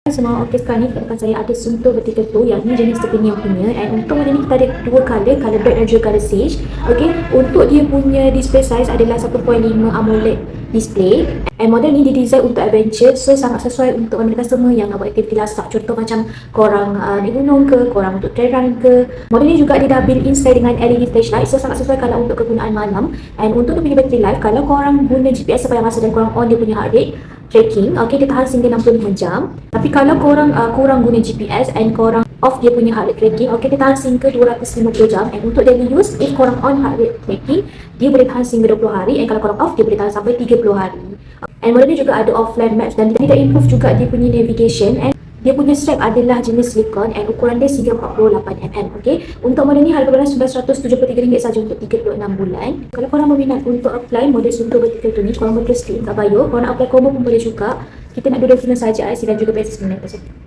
Semua, okey, sekarang ni kat depan saya ada sentuh vertical toe yang ni jenis titanium punya, and untuk model ni kita ada dua color black dan juga color sage. Okey, untuk dia punya display size adalah 1.5 AMOLED display, and model ni didesign untuk adventure, so sangat sesuai untuk mana customer yang nak buat aktiviti lasak. Contoh macam korang naik gunung ke, korang untuk trail run ke. Model ni juga dia dah built in style dengan LED flashlight, so sangat sesuai kalau untuk kegunaan malam. And untuk dia punya battery life, kalau korang guna GPS sepanjang masa dan korang on dia punya heart rate tracking, okey, dia tahan sehingga 65 jam. Tapi kalau korang kurang guna GPS and korang off dia punya heart rate tracking, okey, dia tahan sehingga 250 jam. And untuk daily use, if korang on heart rate tracking, dia boleh tahan sehingga 20 hari, and kalau korang off, dia boleh tahan sampai 30 hari. And model ni juga ada offline maps, dan dia improve juga dia punya navigation, and dia punya strap adalah jenis silikon, and ukuran dia 348mm. Okey, untuk model ni harga berada RM973 saja untuk 36 bulan. Kalau korang berminat untuk apply model sentuh vertical tu ni, korang boleh terus klik kat bio. Korang nak apply combo pun boleh juga. Kita nak dua-dua saja, IC dan juga basis minat tersebut.